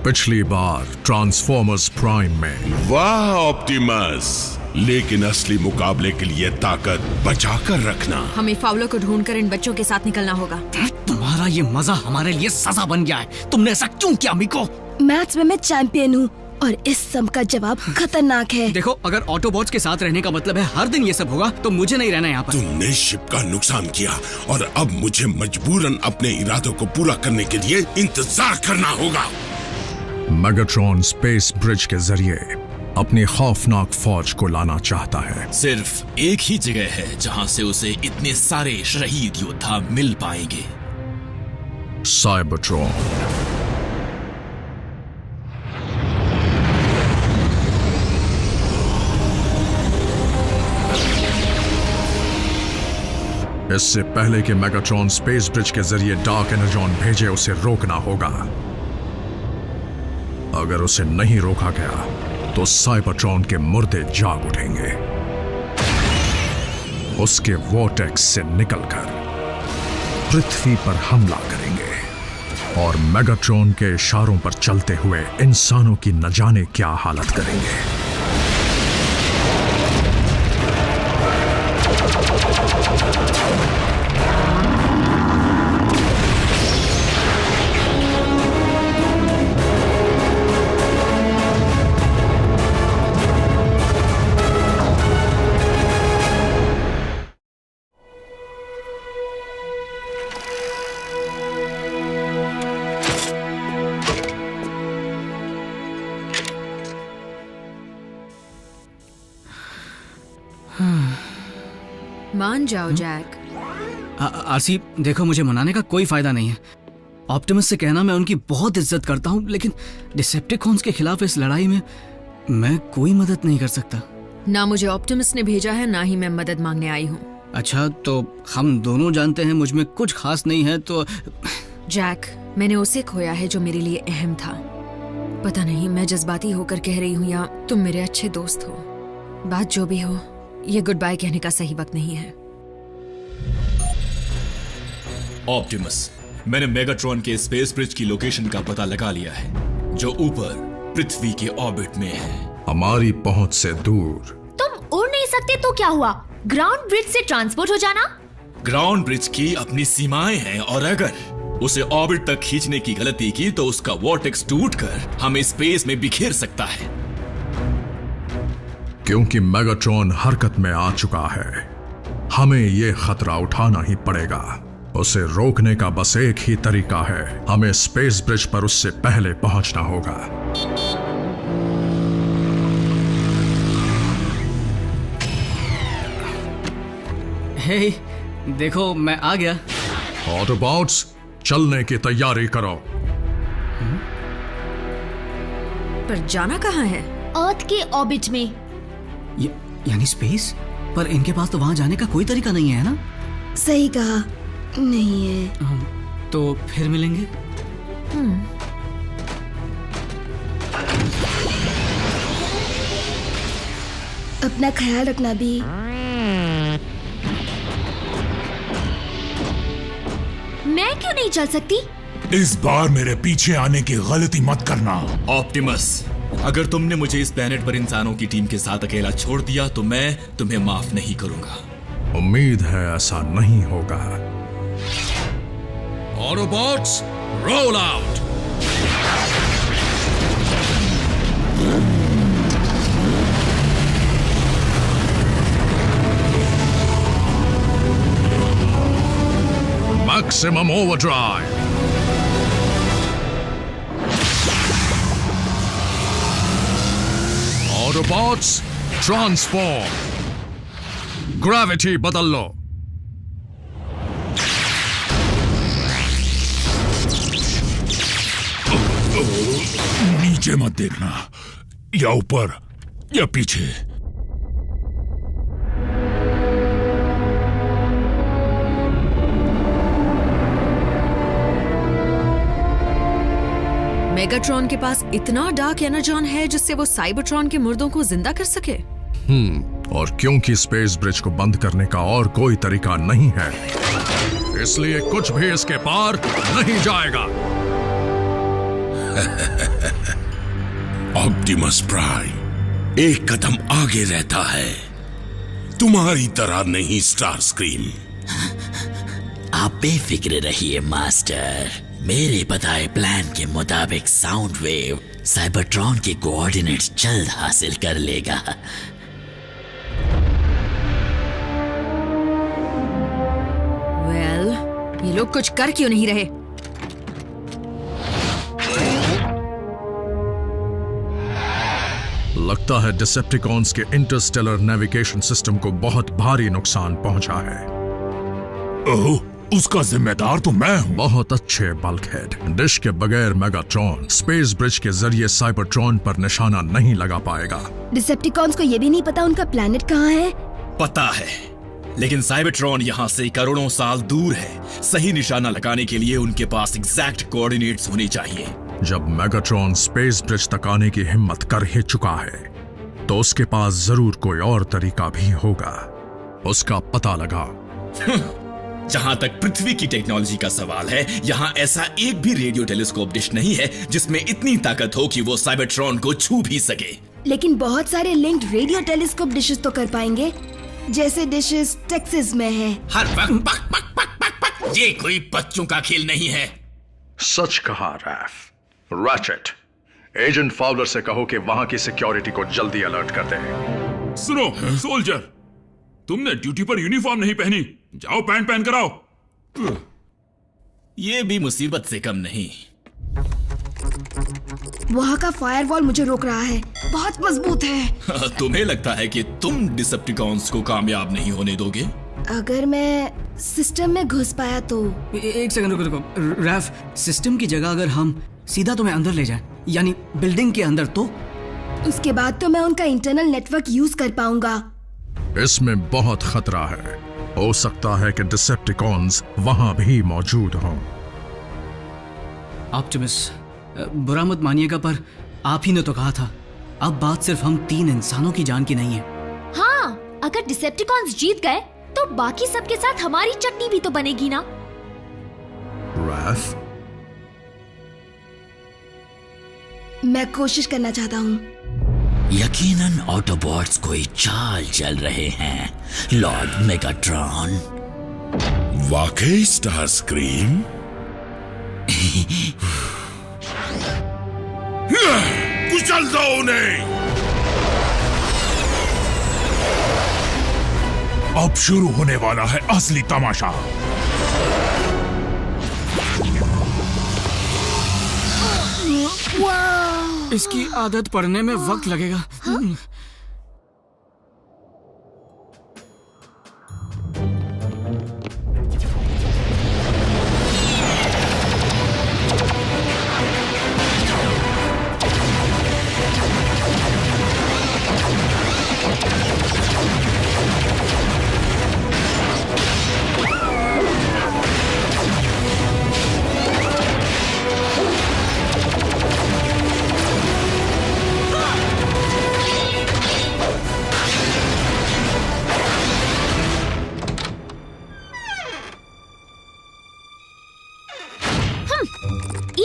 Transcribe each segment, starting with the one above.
पिछली बार transformers prime में। वाह ऑप्टिमस, लेकिन असली मुकाबले के लिए ताकत बचा कर रखना। हमें फाउलर को ढूंढकर इन बच्चों के साथ निकलना होगा। तुम्हारा ये मजा हमारे लिए सजा बन गया है। तुमने ऐसा क्यों किया मिको? मैथ्स में मैं चैंपियन हूँ और इस सम का जवाब खतरनाक है। देखो, अगर ऑटोबॉट्स के साथ रहने का मतलब है हर दिन ये सब होगा, तो मुझे नहीं रहना यहाँ पर। तुमने शिप का नुकसान किया और अब मुझे मजबूरन अपने इरादों को पूरा करने के लिए इंतजार करना होगा। मेगाट्रॉन स्पेस ब्रिज के जरिए अपनी खौफनाक फौज को लाना चाहता है। सिर्फ एक ही जगह है जहां से उसे इतने सारे शहीद योद्धा मिल पाएंगे। साइबरट्रॉन। इससे पहले कि मेगाट्रॉन स्पेस ब्रिज के जरिए डार्क एनर्जॉन भेजे, उसे रोकना होगा। अगर उसे नहीं रोका गया तो साइबरट्रॉन के मुर्दे जाग उठेंगे। उसके वॉर्टेक्स से निकलकर पृथ्वी पर हमला करेंगे और मेगाट्रॉन के इशारों पर चलते हुए इंसानों की न जाने क्या हालत करेंगे। मान जाओ जैक। आरसी, देखो, मुझे मनाने का कोई फायदा नहीं है। ऑप्टिमस से कहना मैं उनकी बहुत इज्जत करता हूँ, लेकिन डिसेप्टिकॉन्स के खिलाफ इस लड़ाई में मैं कोई मदद नहीं कर सकता। ना मुझे ऑप्टिमस ने भेजा है, ना ही मैं मदद मांगने आई हूँ। अच्छा, तो हम दोनों जानते हैं मुझ में कुछ खास नहीं है तो। जैक, मैंने उसे खोया है जो मेरे लिए अहम था। पता नहीं मैं जज्बाती होकर कह रही हूँ या तुम मेरे अच्छे दोस्त हो। बात जो भी हो, ये गुड बाय कहने का सही वक्त नहीं है। ऑप्टिमस, मैंने मेगाट्रॉन के स्पेस ब्रिज की लोकेशन का पता लगा लिया है, जो ऊपर पृथ्वी के ऑर्बिट में है, हमारी पहुंच से दूर। तुम उड़ नहीं सकते तो क्या हुआ? ग्राउंड ब्रिज से ट्रांसपोर्ट हो जाना। ग्राउंड ब्रिज की अपनी सीमाएं हैं और अगर उसे ऑर्बिट तक खींचने की गलती की तो उसका वॉर्टेक्स टूटकर हमें स्पेस में बिखेर सकता है। क्योंकि मेगाट्रॉन हरकत में आ चुका है, हमें यह खतरा उठाना ही पड़ेगा। उसे रोकने का बस एक ही तरीका है, हमें स्पेस ब्रिज पर उससे पहले पहुंचना होगा। हे, देखो, मैं आ गया। ऑटोबॉट्स, चलने की तैयारी करो। पर जाना कहाँ है? अर्थ के ऑर्बिट में। यानी स्पेस? पर इनके पास तो वहां जाने का कोई तरीका नहीं है ना? सही कहा, नहीं है। तो फिर मिलेंगे। अपना ख्याल रखना भी। मैं क्यों नहीं चल सकती? इस बार मेरे पीछे आने की गलती मत करना। ऑप्टिमस, अगर तुमने मुझे इस प्लेनेट पर इंसानों की टीम के साथ अकेला छोड़ दिया तो मैं तुम्हें माफ नहीं करूंगा। उम्मीद है ऐसा नहीं होगा। Autobots, roll out. Maximum overdrive. Autobots, transform. Gravity बदल लो। नीचे मत देखना, या ऊपर या पीछे। मेगाट्रॉन के पास इतना डार्क एनर्जॉन है जिससे वो साइबरट्रॉन के मुर्दों को जिंदा कर सके। और क्योंकि स्पेस ब्रिज को बंद करने का और कोई तरीका नहीं है, इसलिए कुछ भी इसके पार नहीं जाएगा। ऑप्टिमस प्राइम एक कदम आगे रहता है, तुम्हारी तरह नहीं स्टारस्क्रीम। आप बेफिक्र रहिए मास्टर, मेरे बताए प्लान के मुताबिक साउंड वेव साइबरट्रॉन के कोऑर्डिनेट्स जल्द हासिल कर लेगा। ये लोग कुछ कर क्यों नहीं रहे? लगता है डिसेप्टिकॉन्स के इंटरस्टेलर नेविगेशन सिस्टम को बहुत भारी नुकसान पहुंचा है। ओह, उसका जिम्मेदार तो मैं हूं। बहुत अच्छे बल्कहेड। डिश के बगैर मेगाट्रॉन स्पेस ब्रिज के जरिए साइबरट्रॉन पर निशाना नहीं लगा पाएगा। डिसेप्टिकॉन्स को ये भी नहीं पता उनका प्लैनेट कहाँ है। पता है, लेकिन साइबरट्रॉन यहाँ से करोड़ों साल दूर है। सही निशाना लगाने के लिए उनके पास एग्जैक्ट कोऑर्डिनेट्स होने चाहिए। जब मेगाट्रॉन स्पेस ब्रिज तक आने की हिम्मत कर ही चुका है, तो उसके पास जरूर कोई और तरीका भी होगा। उसका पता लगाओ। जहां तक पृथ्वी की टेक्नोलॉजी का सवाल है, यहाँ ऐसा एक भी रेडियो टेलीस्कोप डिश नहीं है जिसमें इतनी ताकत हो कि वो साइबरट्रॉन को छू भी सके। लेकिन बहुत सारे लिंक्ड रेडियो टेलीस्कोप डिशेस तो कर पाएंगे, जैसे डिशेस टेक्सास में है। हर वक्त पक पक पक पक पक, ये कोई बच्चों का खेल नहीं है। सच कहा रैफ। रैचेट, एजेंट फाउलर से कहो कि वहां की सिक्योरिटी को जल्दी अलर्ट कर दे। सुनो सोल्जर, तुमने ड्यूटी पर यूनिफॉर्म नहीं पहनी, जाओ पैंट पहन कर आओ। ये भी मुसीबत से कम नहीं। वहाँ का फायरवॉल मुझे रोक रहा है, बहुत मजबूत है। तुम्हें लगता है कि तुम डिसेप्टिकॉन्स को कामयाब नहीं होने दोगे? अगर मैं सिस्टम में घुस पाया तो। एक सेकंड रुको। रैफ, सिस्टम की जगह अगर हम सीधा तुम्हें अंदर ले जाएं, यानी बिल्डिंग के अंदर, तो उसके बाद तो मैं उनका इंटरनल नेटवर्क यूज कर पाऊंगा। इसमें बहुत खतरा है। हो सकता है कि डिसेप्टिकॉन्स वहां भी मौजूद हों। ऑप्टिमस, बुरा मत मानिएगा, पर आप ही ने तो कहा था, अब बात सिर्फ हम 3 इंसानों की जान की नहीं है। हाँ, अगर डिसेप्टिकॉन्स जीत गए तो बाकी सबके साथ हमारी चटनी भी तो बनेगी ना। रैफ, मैं कोशिश करना चाहता हूँ। यकीनन ऑटोबॉट्स कोई चाल चल रहे हैं, लॉर्ड मेगाट्रॉन। वाकई स्टारस्क्रीम? कुचल दो उन्हें। अब शुरू होने वाला है असली तमाशा। इसकी आदत पड़ने में वक्त लगेगा।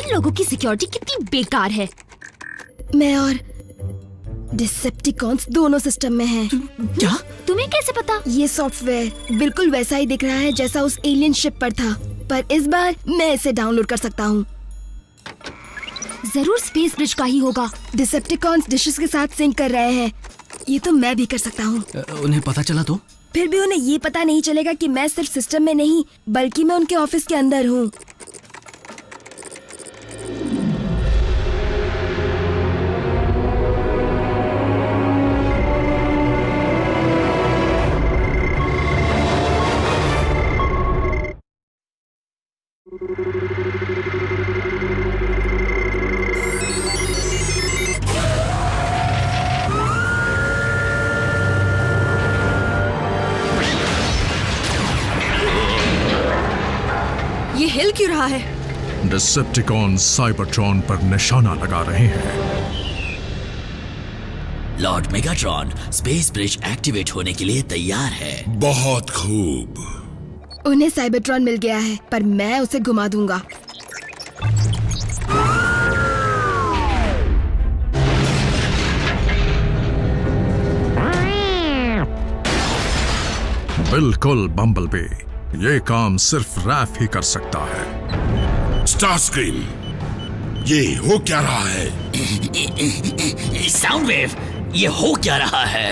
लोगों की सिक्योरिटी कितनी बेकार है। मैं और डिसेप्टिकॉन्स दोनों सिस्टम में हैं। क्या? तुम्हें कैसे पता? ये सॉफ्टवेयर बिल्कुल वैसा ही दिख रहा है जैसा उस एलियन शिप पर था, पर इस बार मैं इसे डाउनलोड कर सकता हूँ। जरूर स्पेस ब्रिज का ही होगा। डिसेप्टिकॉन्स डिशेस के साथ सिंक कर रहे हैं, ये तो मैं भी कर सकता हूँ। उन्हें पता चला तो? फिर भी उन्हें ये पता नहीं चलेगा कि मैं सिर्फ सिस्टम में नहीं बल्कि मैं उनके ऑफिस के अंदर हूँ। ये हिल क्यों रहा है? डिसेप्टिकॉन साइबरट्रॉन पर निशाना लगा रहे हैं। Lord Megatron space bridge activate होने के लिए तैयार है। बहुत खूब। उन्हें साइबरट्रॉन मिल गया है, पर मैं उसे घुमा दूंगा। बिल्कुल बम्बलबी, ये काम सिर्फ रैफ ही कर सकता है। स्टारस्क्रीम, ये हो क्या रहा है? साउंडवेव, ये हो क्या रहा है?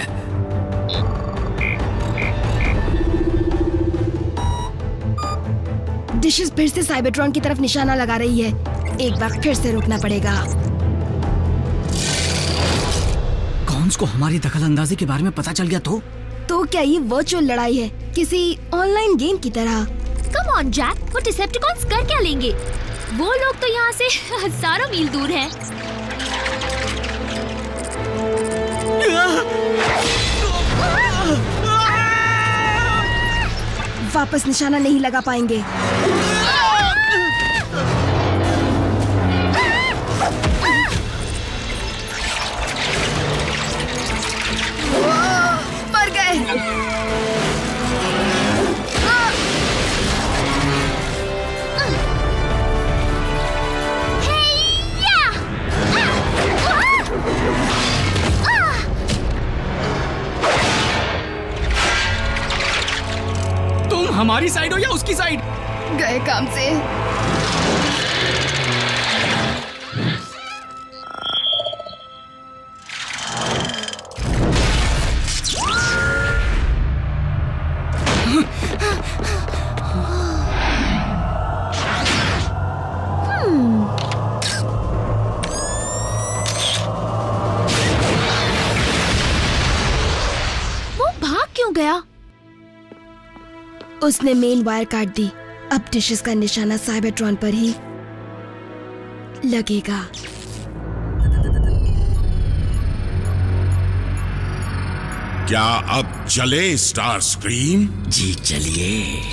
डिशेस फिर से साइबरट्रॉन की तरफ निशाना लगा रही है। एक बार फिर से रोकना पड़ेगा। कॉन्स को हमारी दखलंदाजी के बारे में पता चल गया तो क्या ये वर्चुअल लड़ाई है, किसी ऑनलाइन गेम की तरह? कम ऑन जैक, वो डिसेप्टिकॉन्स कर क्या लेंगे? वो लोग तो यहाँ से हजारों मील दूर हैं। वापस निशाना नहीं लगा पाएंगे। मर गए। तुम हमारी साइड हो या उसकी साइड? गए काम से। वो भाग क्यों गया? उसने मेन वायर काट दी। अब डिशेस का निशाना साइबरट्रॉन पर ही लगेगा। क्या अब चले स्टारस्क्रीम? जी चलिए।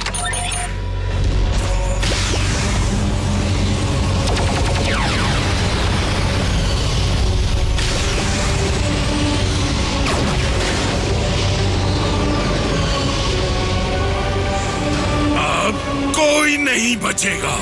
कोई नहीं बचेगा।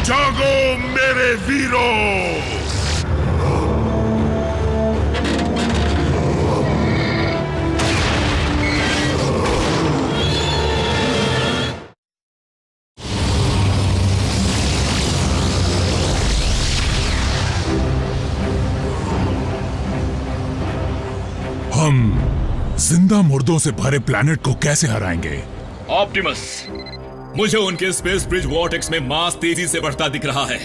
जागो मेरे वीरों! हम जिंदा मुर्दों से भरे प्लेनेट को कैसे हराएंगे? ऑप्टिमस, मुझे उनके स्पेस ब्रिज वॉर्टेक्स में मास तेजी से बढ़ता दिख रहा है।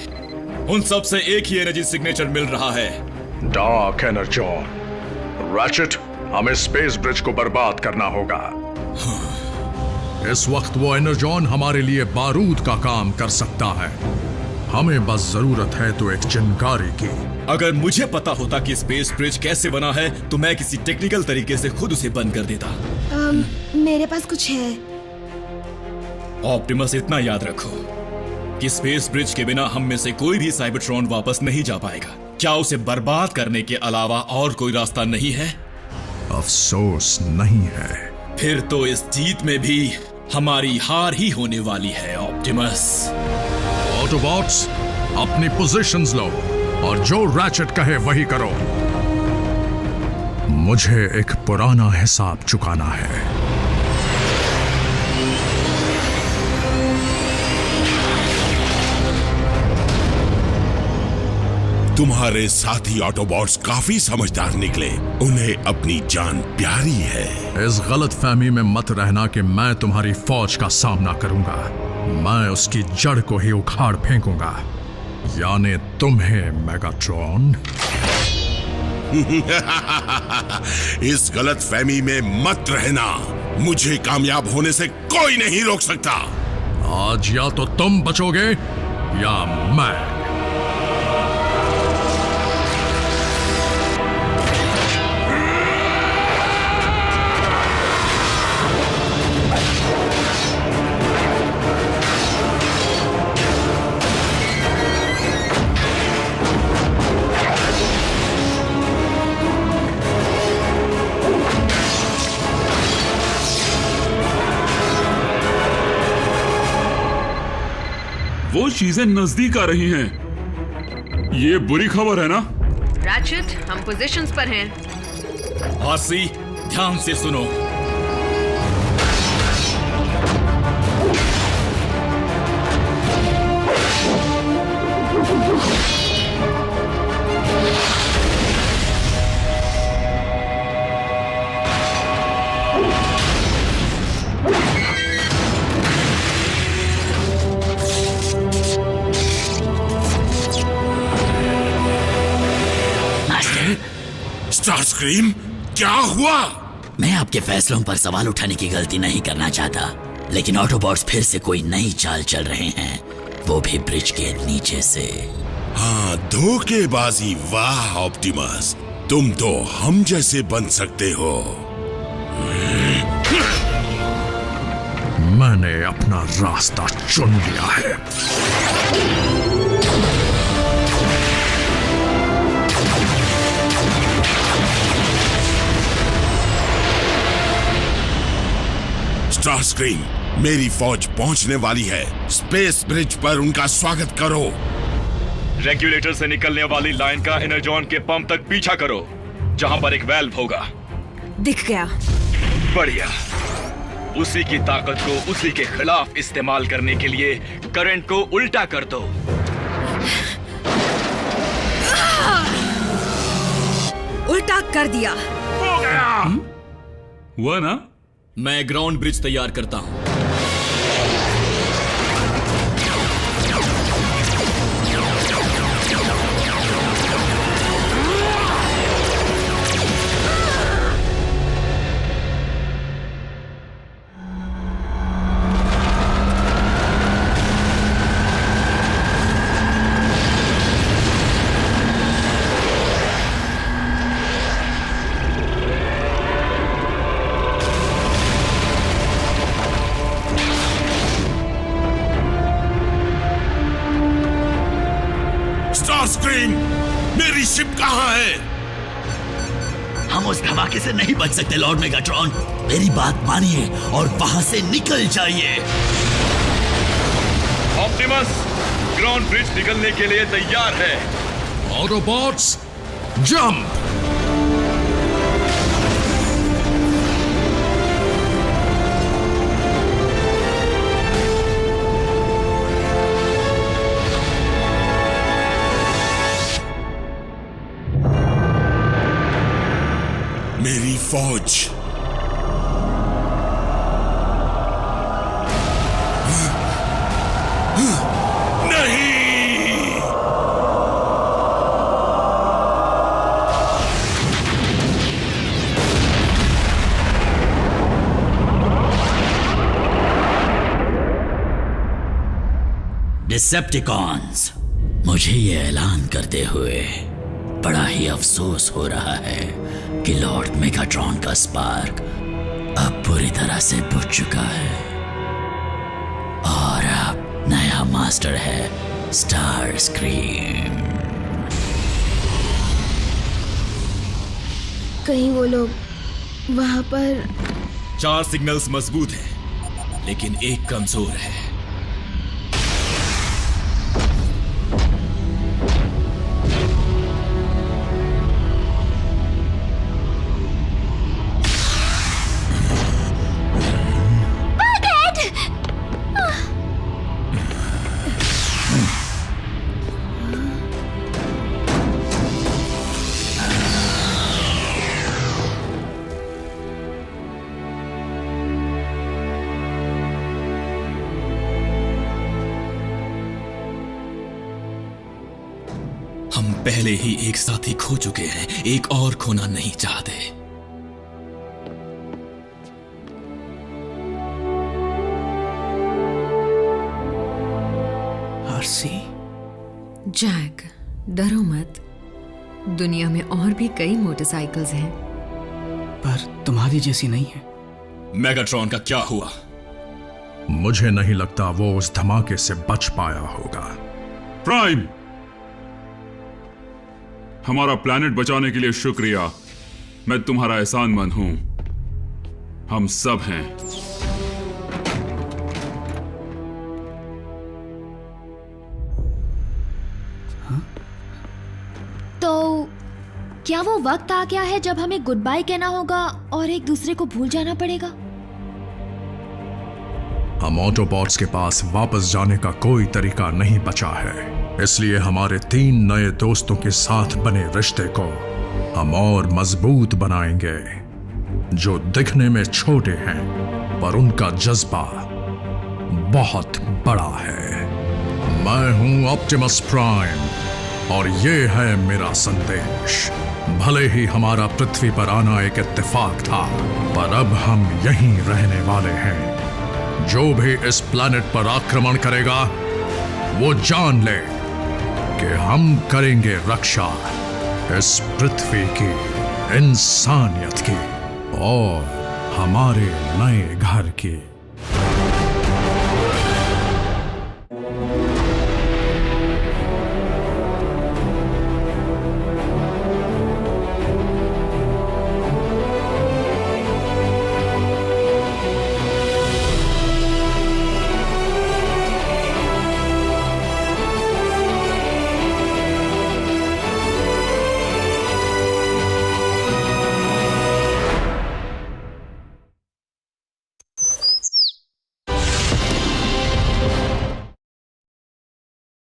उन सब से एक ही एनर्जी सिग्नेचर मिल रहा है। Dark Energon. रैचेट, हमें स्पेस ब्रिज को बर्बाद करना होगा। इस वक्त वो एनर्जॉन हमारे लिए बारूद का काम कर सकता है। हमें बस जरूरत है तो एक चिंगारी की। अगर मुझे पता होता कि स्पेस ब्रिज कैसे बना है तो मैं किसी टेक्निकल तरीके से खुद उसे बंद कर देता। मेरे पास कुछ है। ऑप्टिमस, इतना याद रखो कि स्पेस ब्रिज के बिना हम में से कोई भी साइबरट्रॉन वापस नहीं जा पाएगा। क्या उसे बर्बाद करने के अलावा और कोई रास्ता नहीं है? अफसोस नहीं है। फिर तो इस जीत में भी हमारी हार ही होने वाली है ऑप्टिमस। ऑटोबॉट्स, अपनी पोजीशंस लो और जो रैचेट कहे वही करो। मुझे एक पुराना हिसाब चुकाना है। तुम्हारे साथी ऑटोबॉट्स काफी समझदार निकले। उन्हें अपनी जान प्यारी है। इस गलत फहमी में मत रहना कि मैं तुम्हारी फौज का सामना करूंगा। मैं उसकी जड़ को ही उखाड़ फेंकूंगा, यानी तुम्हें, मेगाट्रॉन। इस गलत फहमी में मत रहना। मुझे कामयाब होने से कोई नहीं रोक सकता। आज या तो तुम बचोगे या मैं। वो चीजें नजदीक आ रही हैं। ये बुरी खबर है ना? रैचेट, हम पोजीशंस पर हैं। आरसी, ध्यान से सुनो। स्टारस्क्रीम, क्या हुआ? मैं आपके फैसलों पर सवाल उठाने की गलती नहीं करना चाहता, लेकिन ऑटोबॉट्स फिर से कोई नई चाल चल रहे हैं, वो भी ब्रिज के नीचे से। हाँ, धोखेबाजी। वाह ऑप्टिमस, तुम तो हम जैसे बन सकते हो। मैंने अपना रास्ता चुन लिया है। स्टारस्क्रीम, मेरी फौज पहुंचने वाली है। स्पेस ब्रिज पर उनका स्वागत करो। रेगुलेटर से निकलने वाली लाइन का एनर्जॉन के पंप तक पीछा करो, जहां पर एक वेल्व होगा। दिख गया। बढ़िया। उसी की ताकत को उसी के खिलाफ इस्तेमाल करने के लिए करंट को उल्टा कर दो। उल्टा कर दिया। हो गया। हुआ ना? मैं ग्राउंड ब्रिज तैयार करता हूं। स्टारस्क्रीम, मेरी शिप कहाँ है? हम उस धमाके से नहीं बच सकते लॉर्ड मेगाट्रॉन। मेरी बात मानिए और वहां से निकल जाइए। ऑप्टिमस, ग्राउंड ब्रिज निकलने के लिए तैयार है। Autobots, jump! मेरी फौज। नहीं! डिसेप्टिकॉन्स, मुझे ये ऐलान करते हुए बड़ा ही अफसोस हो रहा है कि लॉर्ड मेगाट्रॉन का स्पार्क अब पूरी तरह से बुझ चुका है और अब नया मास्टर है स्टारस्क्रीम। कहीं वो लोग वहां पर। 4 सिग्नल्स मजबूत हैं, लेकिन एक कमजोर है। हम पहले ही एक साथी खो चुके हैं, एक और खोना नहीं चाहते। आरसी, जैक, डरो मत। दुनिया में और भी कई मोटरसाइकिल्स हैं, पर तुम्हारी जैसी नहीं है। मेगाट्रॉन का क्या हुआ? मुझे नहीं लगता वो उस धमाके से बच पाया होगा। प्राइम, हमारा प्लैनेट बचाने के लिए शुक्रिया। मैं तुम्हारा एहसानमंद हूं। हम सब हैं। क्या वो वक्त आ गया है जब हमें गुड बाय कहना होगा और एक दूसरे को भूल जाना पड़ेगा? हम ऑटोबॉट्स के पास वापस जाने का कोई तरीका नहीं बचा है, इसलिए हमारे 3 नए दोस्तों के साथ बने रिश्ते को हम और मजबूत बनाएंगे, जो दिखने में छोटे हैं पर उनका जज्बा बहुत बड़ा है। मैं हूं ऑप्टिमस प्राइम और ये है मेरा संदेश। भले ही हमारा पृथ्वी पर आना एक इत्तेफाक था, पर अब हम यहीं रहने वाले हैं। जो भी इस प्लैनेट पर आक्रमण करेगा वो जान ले कि हम करेंगे रक्षा इस पृथ्वी की, इंसानियत की और हमारे नए घर की।